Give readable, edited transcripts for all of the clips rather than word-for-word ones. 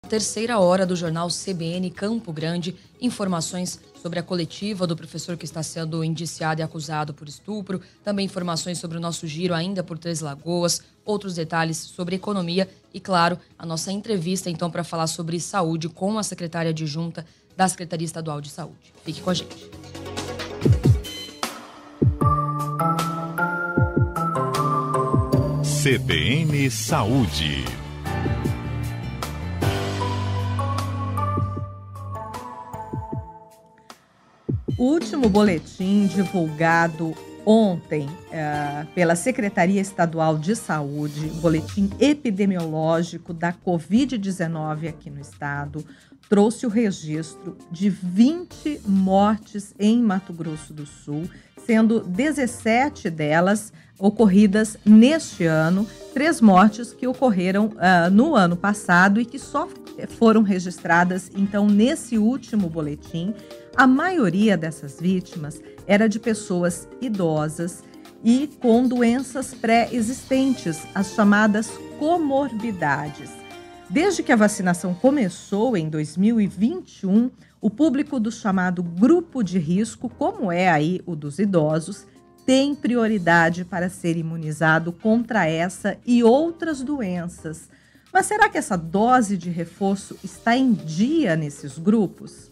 Terceira hora do jornal CBN Campo Grande, informações sobre a coletiva do professor que está sendo indiciado e acusado por estupro, também informações sobre o nosso giro ainda por Três Lagoas, outros detalhes sobre economia e, claro, a nossa entrevista então para falar sobre saúde com a secretária adjunta da Secretaria Estadual de Saúde. Fique com a gente. CBN Saúde. O último boletim divulgado ontem pela Secretaria Estadual de Saúde, boletim epidemiológico da Covid-19 aqui no estado, trouxe o registro de 20 mortes em Mato Grosso do Sul, sendo 17 delas ocorridas neste ano, 3 mortes que ocorreram no ano passado e que só foram registradas, então, nesse último boletim. A maioria dessas vítimas era de pessoas idosas e com doenças pré-existentes, as chamadas comorbidades. Desde que a vacinação começou em 2021, o público do chamado grupo de risco, como é aí o dos idosos, tem prioridade para ser imunizado contra essa e outras doenças. Mas será que essa dose de reforço está em dia nesses grupos?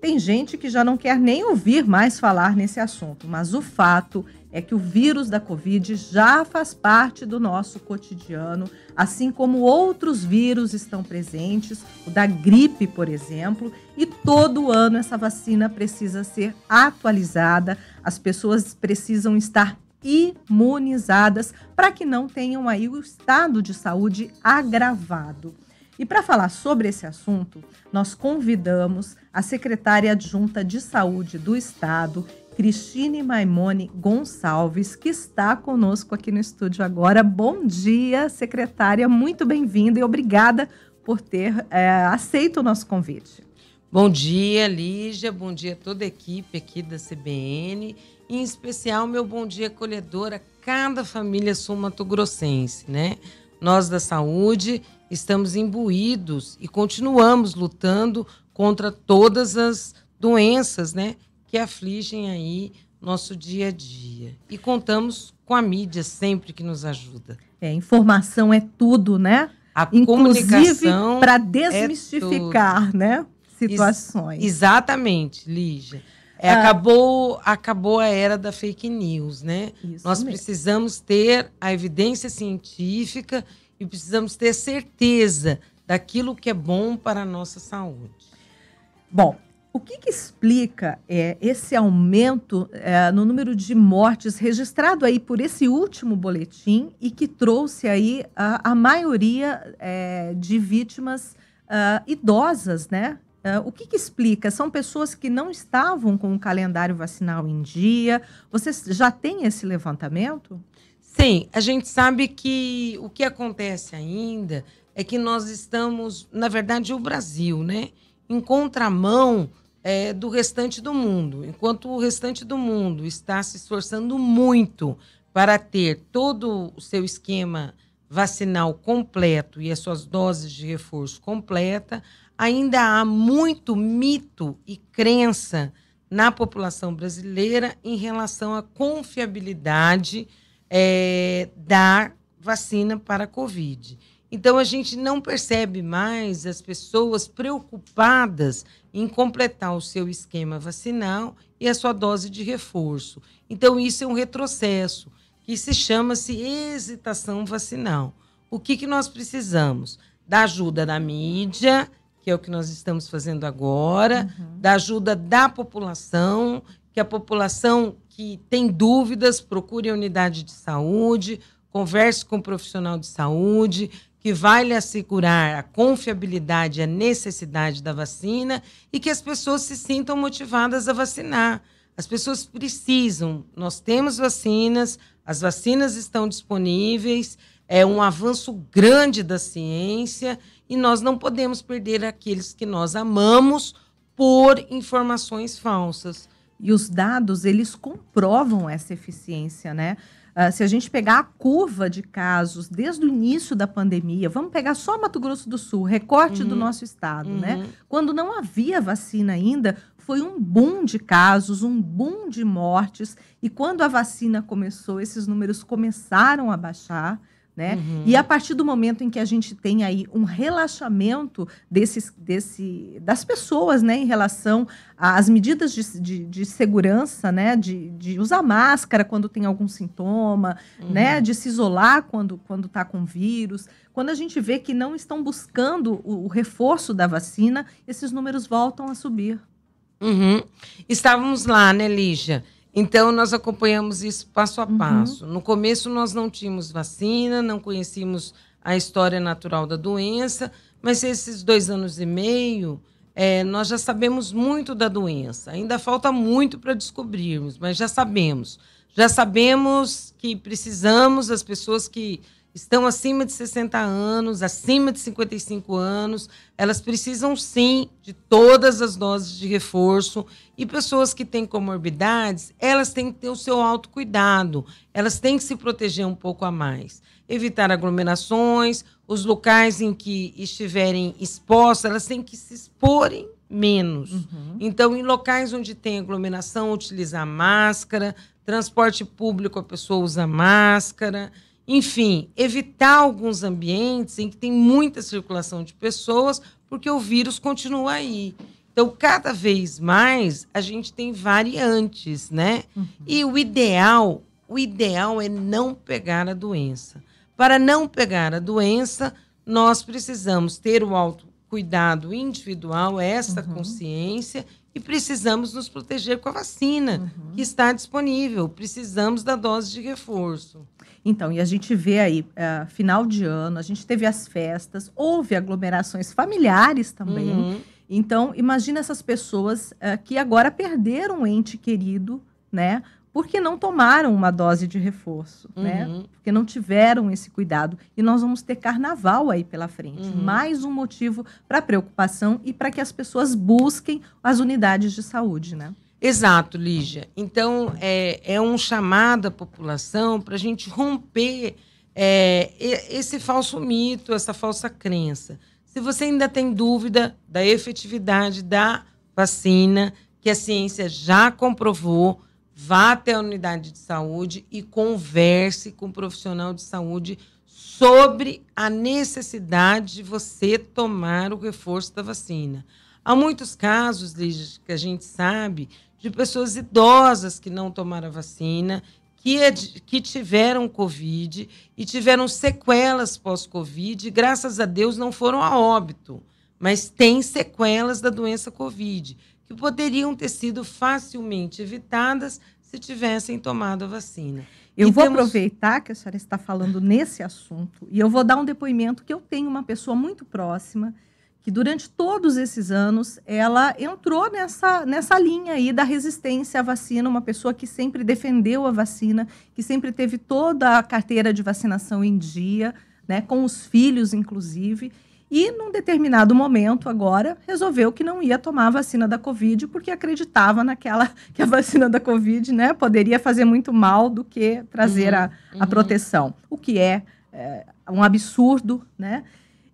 Tem gente que já não quer nem ouvir mais falar nesse assunto, mas o fato é que o vírus da Covid já faz parte do nosso cotidiano, assim como outros vírus estão presentes, o da gripe, por exemplo, e todo ano essa vacina precisa ser atualizada, as pessoas precisam estar imunizadas para que não tenham aí o estado de saúde agravado. E para falar sobre esse assunto, nós convidamos a secretária adjunta de saúde do estado, Cristine Maimone Gonçalves, que está conosco aqui no estúdio agora. Bom dia, secretária, muito bem-vinda e obrigada por ter aceito o nosso convite. Bom dia, Lígia, bom dia a toda a equipe aqui da CBN, em especial meu bom dia acolhedor a cada família sul-mato-grossense, né? Nós da saúde estamos imbuídos e continuamos lutando contra todas as doenças, né, que afligem aí nosso dia a dia. E contamos com a mídia sempre que nos ajuda. Informação é tudo, né? A inclusive para desmistificar, né, situações. Exatamente, Lígia. Acabou a era da fake news, né? Nós precisamos ter a evidência científica e precisamos ter certeza daquilo que é bom para a nossa saúde. Bom, o que explica esse aumento no número de mortes registrado aí por esse último boletim e que trouxe aí a maioria de vítimas idosas, né? O que explica? São pessoas que não estavam com o calendário vacinal em dia? Você já tem esse levantamento? Sim, a gente sabe que o que acontece ainda é que nós estamos, na verdade, o Brasil, né, em contramão do restante do mundo. Enquanto o restante do mundo está se esforçando muito para ter todo o seu esquema vacinal completo e as suas doses de reforço completa, ainda há muito mito e crença na população brasileira em relação à confiabilidade da vacina para a Covid. Então, a gente não percebe mais as pessoas preocupadas em completar o seu esquema vacinal e a sua dose de reforço. Então, isso é um retrocesso, que chama-se hesitação vacinal. O que nós precisamos? Da ajuda da mídia, que é o que nós estamos fazendo agora, da ajuda da população, que a população que tem dúvidas, procure a unidade de saúde, converse com o profissional de saúde, que vai lhe assegurar a confiabilidade e a necessidade da vacina e que as pessoas se sintam motivadas a vacinar. As pessoas precisam, nós temos vacinas, as vacinas estão disponíveis, é um avanço grande da ciência e nós não podemos perder aqueles que nós amamos por informações falsas. E os dados, eles comprovam essa eficiência, né? Se a gente pegar a curva de casos desde o início da pandemia, vamos pegar só Mato Grosso do Sul, recorte do nosso estado, né? Quando não havia vacina ainda, foi um boom de casos, um boom de mortes, e quando a vacina começou, esses números começaram a baixar, né? E a partir do momento em que a gente tem aí um relaxamento das pessoas, né, em relação às medidas de segurança, né, de usar máscara quando tem algum sintoma, né, de se isolar quando está com vírus, quando a gente vê que não estão buscando o reforço da vacina, esses números voltam a subir. Estávamos lá, né, Lígia? Então, nós acompanhamos isso passo a passo. No começo, nós não tínhamos vacina, não conhecíamos a história natural da doença, mas esses 2 anos e meio, nós já sabemos muito da doença. Ainda falta muito para descobrirmos, mas já sabemos. Já sabemos que precisamos, as pessoas que estão acima de 60 anos, acima de 55 anos, elas precisam, sim, de todas as doses de reforço. E pessoas que têm comorbidades, elas têm que ter o seu autocuidado, elas têm que se proteger um pouco a mais. Evitar aglomerações, os locais em que estiverem expostos, elas têm que se exporem menos. Então, em locais onde tem aglomeração, utilizar máscara, transporte público, a pessoa usa máscara. Enfim, evitar alguns ambientes em que tem muita circulação de pessoas, porque o vírus continua aí. Então, cada vez mais, a gente tem variantes, né? E o ideal é não pegar a doença. Para não pegar a doença, nós precisamos ter o autocuidado individual, essa consciência, e precisamos nos proteger com a vacina que está disponível. Precisamos da dose de reforço. Então, e a gente vê aí, final de ano, a gente teve as festas, houve aglomerações familiares também. Então, imagina essas pessoas que agora perderam um ente querido, né? Porque não tomaram uma dose de reforço, né? Porque não tiveram esse cuidado. E nós vamos ter carnaval aí pela frente. Mais um motivo para preocupação e para que as pessoas busquem as unidades de saúde, né? Exato, Lígia. Então, é um chamado à população para a gente romper esse falso mito, essa falsa crença. Se você ainda tem dúvida da efetividade da vacina, que a ciência já comprovou, vá até a unidade de saúde e converse com o profissional de saúde sobre a necessidade de você tomar o reforço da vacina. Há muitos casos, Lígia, que a gente sabe, de pessoas idosas que não tomaram a vacina, que tiveram Covid e tiveram sequelas pós-Covid, e, graças a Deus, não foram a óbito, mas têm sequelas da doença Covid, que poderiam ter sido facilmente evitadas se tivessem tomado a vacina. Eu vou aproveitar que a senhora está falando nesse assunto e eu vou dar um depoimento que eu tenho uma pessoa muito próxima que durante todos esses anos ela entrou nessa linha aí da resistência à vacina, uma pessoa que sempre defendeu a vacina, que sempre teve toda a carteira de vacinação em dia, né, com os filhos, inclusive, e num determinado momento agora resolveu que não ia tomar a vacina da Covid porque acreditava que a vacina da Covid, né, poderia fazer muito mal do que trazer a proteção, o que é um absurdo, né?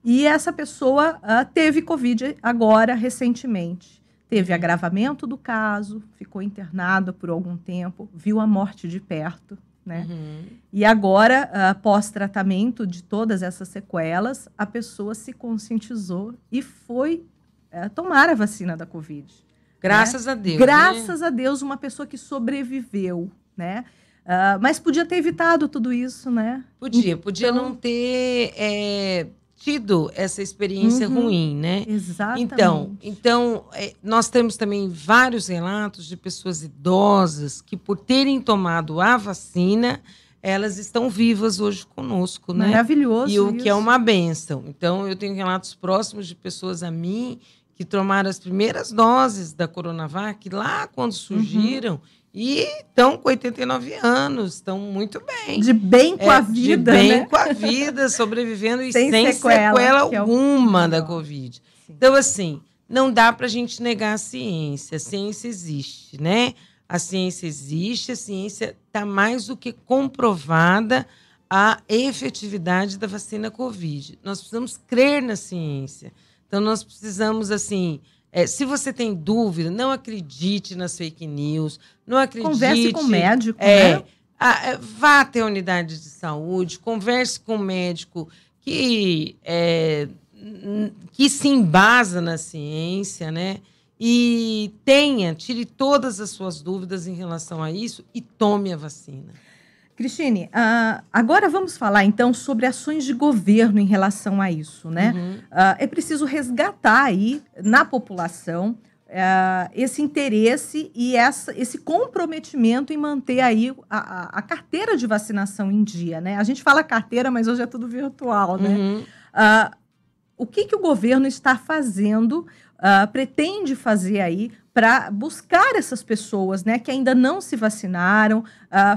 E essa pessoa teve Covid agora, recentemente. Teve agravamento do caso, ficou internada por algum tempo, viu a morte de perto, né? E agora, pós-tratamento de todas essas sequelas, a pessoa se conscientizou e foi tomar a vacina da Covid. Graças a Deus. Graças a Deus, uma pessoa que sobreviveu, né? Mas podia ter evitado tudo isso, né? Podia não ter tido essa experiência ruim, né? Exatamente. Então nós temos também vários relatos de pessoas idosas que, por terem tomado a vacina, elas estão vivas hoje conosco, né? Maravilhoso. E o que é uma bênção. Então, eu tenho relatos próximos de pessoas a mim que tomaram as primeiras doses da Coronavac lá quando surgiram e estão com 89 anos, estão muito bem. De bem com a vida, de bem né? com a vida, sobrevivendo e sem sequela alguma da Covid. Sim. Então, assim, não dá para a gente negar a ciência existe, né? A ciência existe, a ciência está mais do que comprovada a efetividade da vacina Covid. Nós precisamos crer na ciência. Então, nós precisamos, assim, se você tem dúvida, não acredite nas fake news, não acredite... Converse com o médico, né? Vá até a unidade de saúde, converse com o médico que se embasa na ciência, né? E tire todas as suas dúvidas em relação a isso e tome a vacina. Cristine, agora vamos falar, então, sobre ações de governo em relação a isso, né? É preciso resgatar aí na população esse interesse e esse comprometimento em manter aí a carteira de vacinação em dia, né? A gente fala carteira, mas hoje é tudo virtual, né? O que o governo está fazendo, pretende fazer aí para buscar essas pessoas, né, que ainda não se vacinaram,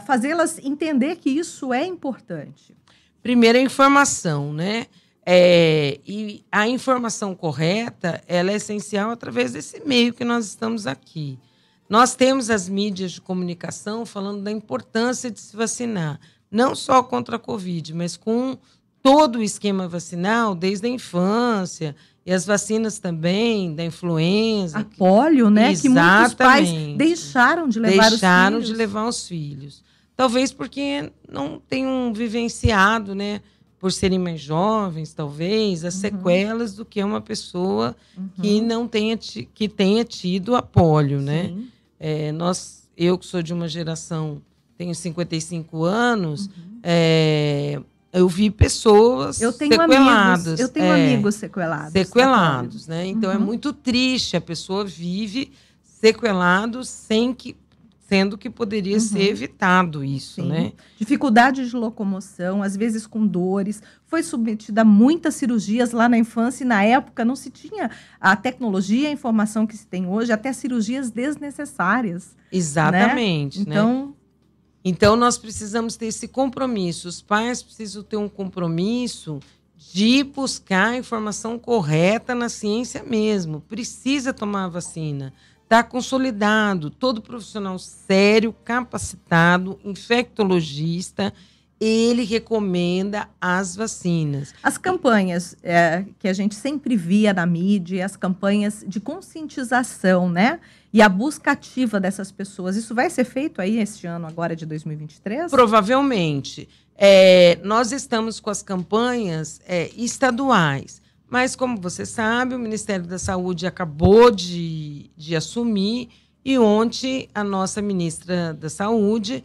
fazê-las entender que isso é importante? Primeiro, a informação, né? E a informação correta, ela é essencial através desse meio que nós estamos aqui. Nós temos as mídias de comunicação falando da importância de se vacinar, não só contra a Covid, mas com todo o esquema vacinal, desde a infância, e as vacinas também, da influenza. A polio, né? Exatamente. Que muitos pais deixaram de levar os filhos. Deixaram de levar os filhos. Talvez porque não tenham vivenciado, né? Por serem mais jovens, talvez, as sequelas do que é uma pessoa que não tenha, que tenha tido a polio, né? Eu que sou de uma geração, tenho 55 anos, eu vi pessoas sequeladas. Eu tenho amigos sequelados. Sequelados, né? Então, é muito triste. A pessoa vive sequelado sendo que poderia ser evitado isso, né? Dificuldade de locomoção, às vezes com dores. Foi submetida a muitas cirurgias lá na infância e, na época, não se tinha a tecnologia e a informação que se tem hoje, até cirurgias desnecessárias. Exatamente, né? Então, nós precisamos ter esse compromisso. Os pais precisam ter um compromisso de buscar a informação correta na ciência mesmo. Precisa tomar a vacina. Está consolidado. Todo profissional sério, capacitado, infectologista, ele recomenda as vacinas. As campanhas que a gente sempre via na mídia, as campanhas de conscientização, né? E a busca ativa dessas pessoas, isso vai ser feito aí este ano agora de 2023? Provavelmente. Nós estamos com as campanhas estaduais, mas como você sabe, o Ministério da Saúde acabou de assumir e ontem a nossa ministra da Saúde,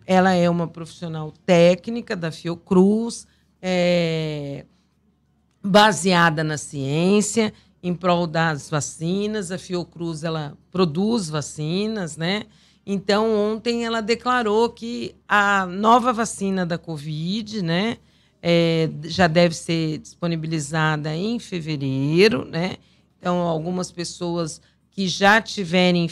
ela é uma profissional técnica da Fiocruz, baseada na ciência, em prol das vacinas. A Fiocruz, ela produz vacinas, né? Então, ontem ela declarou que a nova vacina da Covid, né, já deve ser disponibilizada em fevereiro, né? Então, algumas pessoas que já estiverem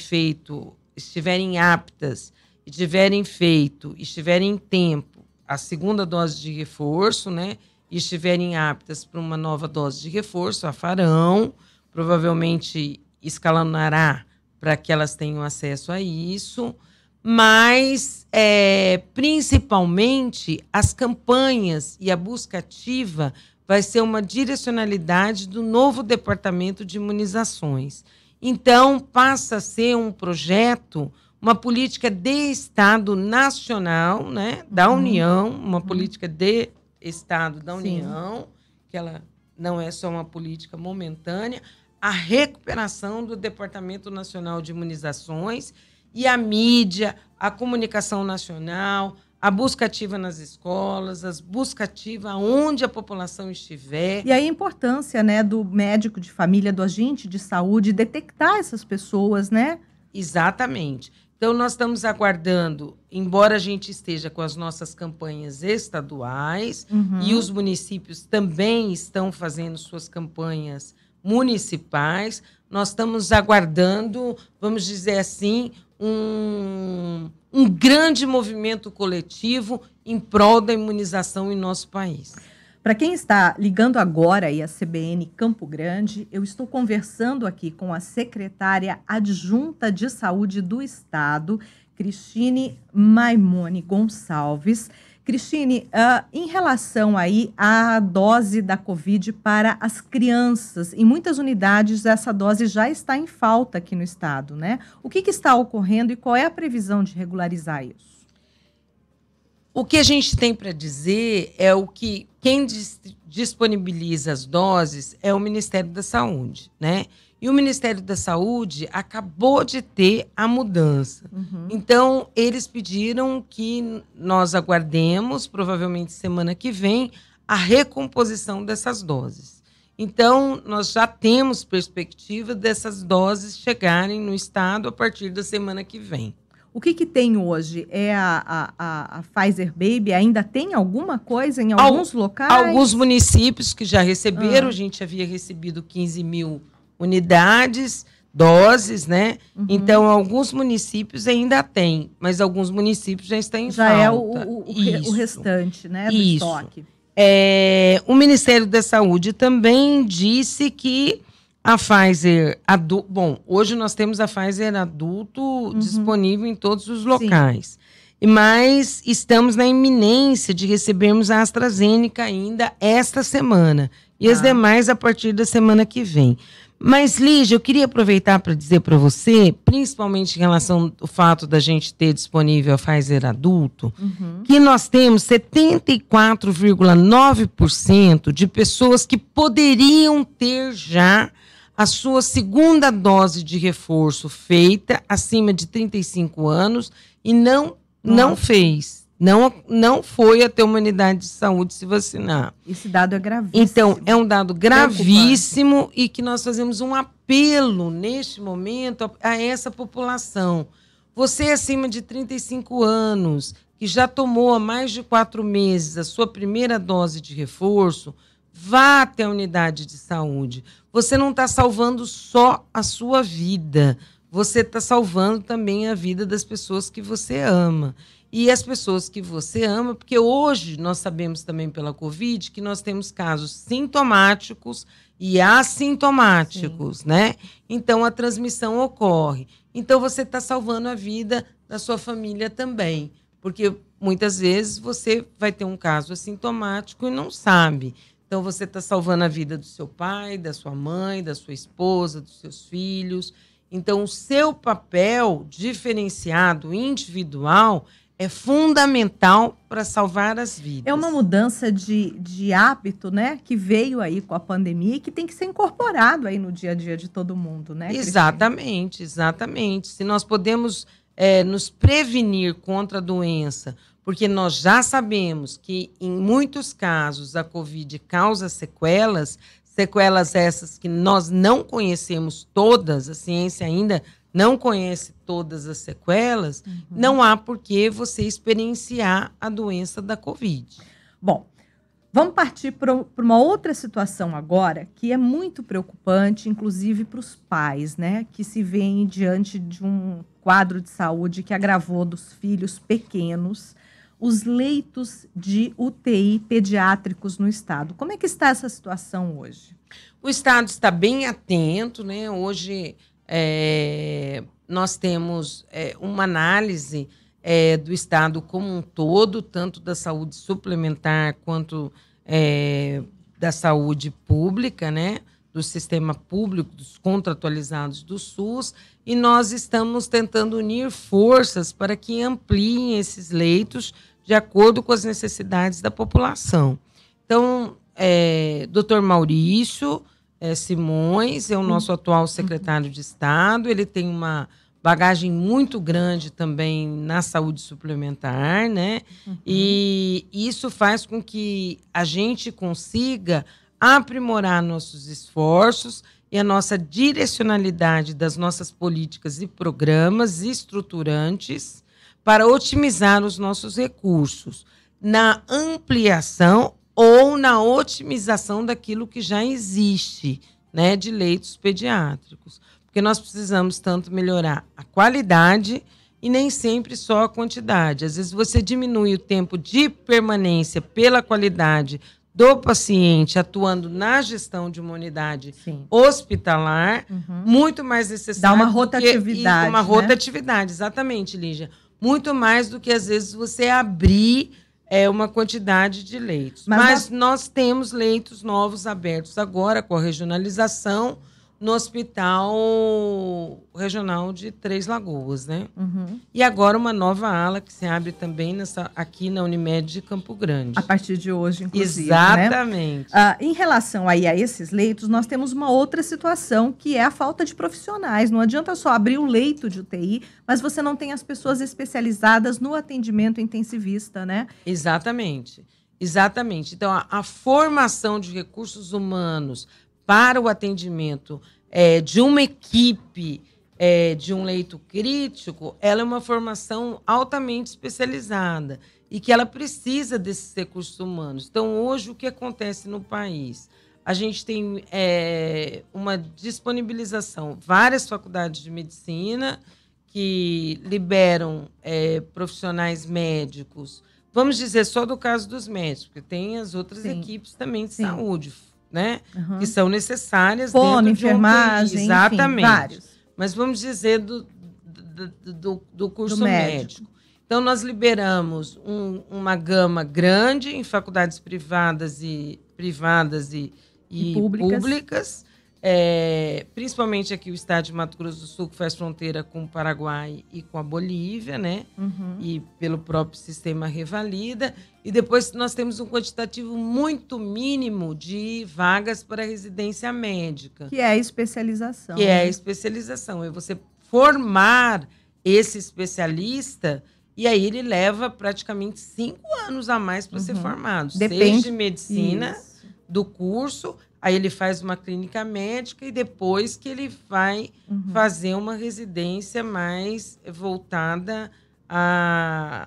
aptas, e tiverem feito, estiverem em tempo a segunda dose de reforço, né, e estiverem aptas para uma nova dose de reforço, a farão, provavelmente escalonará para que elas tenham acesso a isso, mas principalmente as campanhas e a busca ativa vai ser uma direcionalidade do novo Departamento de Imunizações. Então, passa a ser um projeto, uma política de Estado nacional, né, da União, uma política de Estado da União, que ela não é só uma política momentânea, a recuperação do Departamento Nacional de Imunizações e a mídia, a comunicação nacional, a busca ativa nas escolas, a busca ativa onde a população estiver. E aí a importância, né, do médico de família, do agente de saúde, detectar essas pessoas, né? Exatamente. Então, nós estamos aguardando, embora a gente esteja com as nossas campanhas estaduais, e os municípios também estão fazendo suas campanhas municipais, nós estamos aguardando, vamos dizer assim, um grande movimento coletivo em prol da imunização em nosso país. Para quem está ligando agora aí a CBN Campo Grande, eu estou conversando aqui com a secretária adjunta de saúde do Estado, Cristine Maimone Gonçalves. Cristine, em relação aí à dose da Covid para as crianças, em muitas unidades essa dose já está em falta aqui no estado, né? O que está ocorrendo e qual é a previsão de regularizar isso? O que a gente tem para dizer é que quem disponibiliza as doses é o Ministério da Saúde, né? E o Ministério da Saúde acabou de ter a mudança. Então, eles pediram que nós aguardemos, provavelmente semana que vem, a recomposição dessas doses. Então, nós já temos perspectiva dessas doses chegarem no estado a partir da semana que vem. O que tem hoje? É a Pfizer Baby? Ainda tem alguma coisa em alguns locais? Alguns municípios que já receberam, a gente havia recebido 15 mil unidades, doses, né? Então, alguns municípios ainda têm, mas alguns municípios já estão em falta. Já é o restante, né, do estoque. O Ministério da Saúde também disse que a Pfizer adulto... Bom, hoje nós temos a Pfizer adulto disponível em todos os locais. Mas estamos na iminência de recebermos a AstraZeneca ainda esta semana. E as demais a partir da semana que vem. Mas, Lígia, eu queria aproveitar para dizer para você, principalmente em relação ao fato da gente ter disponível a Pfizer adulto, que nós temos 74,9% de pessoas que poderiam ter já a sua segunda dose de reforço feita acima de 35 anos e não fez. Não foi até uma unidade de saúde se vacinar. Esse dado é gravíssimo. Então, é um dado gravíssimo e que nós fazemos um apelo, neste momento, a essa população. Você acima de 35 anos, que já tomou há mais de 4 meses a sua primeira dose de reforço, vá até a unidade de saúde. Você não está salvando só a sua vida, você está salvando também a vida das pessoas que você ama. E as pessoas que você ama, porque hoje nós sabemos também pela Covid que nós temos casos sintomáticos e assintomáticos, né? Então, a transmissão ocorre. Então, você está salvando a vida da sua família também, porque muitas vezes você vai ter um caso assintomático e não sabe. Então, você está salvando a vida do seu pai, da sua mãe, da sua esposa, dos seus filhos. Então, o seu papel diferenciado, individual, é fundamental para salvar as vidas. É uma mudança de hábito, né, que veio aí com a pandemia e que tem que ser incorporado aí no dia a dia de todo mundo, né, Exatamente, exatamente. Se nós podemos nos prevenir contra a doença, porque nós já sabemos que, em muitos casos, a Covid causa sequelas essas que nós não conhecemos todas, a ciência ainda não conhece todas as sequelas, não há por que você experienciar a doença da Covid. Bom, vamos partir para uma outra situação agora, que é muito preocupante, inclusive para os pais, né, que se veem diante de um quadro de saúde que agravou dos filhos pequenos, os leitos de UTI pediátricos no estado. Como é que está essa situação hoje? O estado está bem atento, né? Hoje nós temos uma análise do estado como um todo, tanto da saúde suplementar quanto da saúde pública, né? Do sistema público, dos contratualizados do SUS, e nós estamos tentando unir forças para que ampliem esses leitos de acordo com as necessidades da população. Então, Dr. Maurício Simões é o nosso atual secretário de Estado, ele tem uma bagagem muito grande também na saúde suplementar, né? E isso faz com que a gente consiga aprimorar nossos esforços e a nossa direcionalidade das nossas políticas e programas estruturantes para otimizar os nossos recursos na ampliação ou na otimização daquilo que já existe, né, de leitos pediátricos. Porque nós precisamos tanto melhorar a qualidade e nem sempre só a quantidade. Às vezes você diminui o tempo de permanência pela qualidade do paciente atuando na gestão de uma unidade hospitalar, muito mais necessário. Dá uma rotatividade. Uma rotatividade, exatamente, Lígia. Muito mais do que, às vezes, você abrir uma quantidade de leitos. Mas nós temos leitos novos abertos agora, com a regionalização, no Hospital Regional de Três Lagoas, né? E agora uma nova ala que se abre também aqui na Unimed de Campo Grande. A partir de hoje, inclusive. Exatamente. Né? Em relação aí a esses leitos, nós temos uma outra situação, que é a falta de profissionais. Não adianta só abrir um leito de UTI, mas você não tem as pessoas especializadas no atendimento intensivista, né? Exatamente. Exatamente. Então, a formação de recursos humanos para o atendimento de uma equipe de um leito crítico, ela é uma formação altamente especializada e que ela precisa desses recursos humanos. Então, hoje, o que acontece no país? A gente tem uma disponibilização, várias faculdades de medicina que liberam profissionais médicos, vamos dizer só do caso dos médicos, porque tem as outras equipes também de saúde, né? Que são necessárias dentro enfermagem, de exatamente. Enfim, vários. Mas vamos dizer do curso médico. Então, nós liberamos uma gama grande em faculdades privadas e públicas. Principalmente aqui o estado de Mato Grosso do Sul, que faz fronteira com o Paraguai e com a Bolívia, né? E pelo próprio sistema Revalida. E depois nós temos um quantitativo muito mínimo de vagas para residência médica. Que é a especialização. Que é a especialização. É você formar esse especialista e aí ele leva praticamente 5 anos a mais para ser formado. Depende. 6 de medicina do curso. Aí ele faz uma clínica médica e depois que ele vai fazer uma residência mais voltada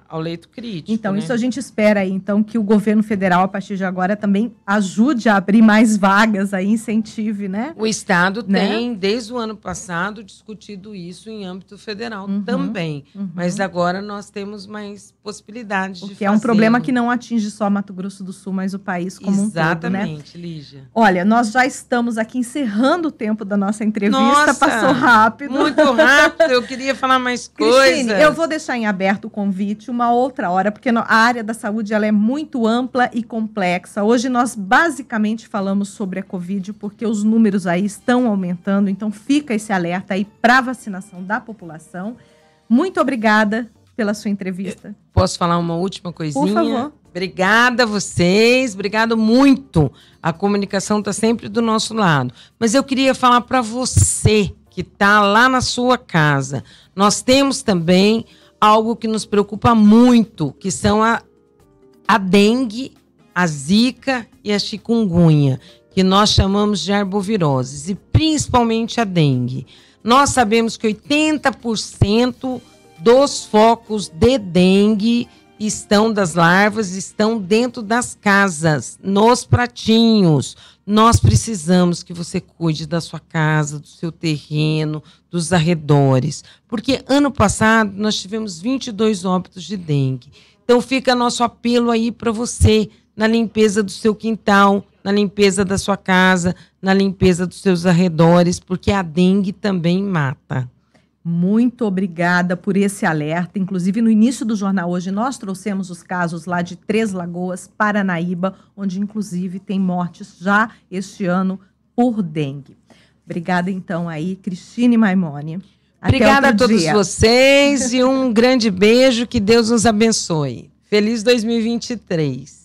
ao leito crítico. Então, né? Isso a gente espera aí, então, que o governo federal, a partir de agora, também ajude a abrir mais vagas aí, incentive, né? O Estado tem, desde o ano passado, discutido isso em âmbito federal também. Mas agora nós temos mais possibilidades de fazer. Porque é um problema que não atinge só Mato Grosso do Sul, mas o país como um todo, né? Exatamente, Lígia. Olha, nós já estamos aqui encerrando o tempo da nossa entrevista. Passou rápido. Muito rápido, eu queria falar mais coisas. Cristine, eu vou deixar em aberto o convite uma outra hora, porque a área da saúde ela é muito ampla e complexa. Hoje nós basicamente falamos sobre a Covid, porque os números aí estão aumentando, então fica esse alerta aí para a vacinação da população. Muito obrigada pela sua entrevista. Posso falar uma última coisinha? Por favor. Obrigada a vocês, obrigado muito. A comunicação está sempre do nosso lado. Mas eu queria falar para você que está lá na sua casa. Nós temos também algo que nos preocupa muito, que são a dengue, a zika e a chikungunya, que nós chamamos de arboviroses, e principalmente a dengue. Nós sabemos que 80% dos focos de dengue das larvas estão dentro das casas, nos pratinhos. Nós precisamos que você cuide da sua casa, do seu terreno, dos arredores. Porque ano passado nós tivemos 22 óbitos de dengue. Então fica nosso apelo aí para você, na limpeza do seu quintal, na limpeza da sua casa, na limpeza dos seus arredores, porque a dengue também mata. Muito obrigada por esse alerta. Inclusive, no início do jornal hoje, nós trouxemos os casos lá de Três Lagoas, Paranaíba, onde, inclusive, tem mortes já este ano por dengue. Obrigada, então, aí, Cristine Maimone. Obrigada a todos vocês e um grande beijo. Que Deus nos abençoe. Feliz 2023.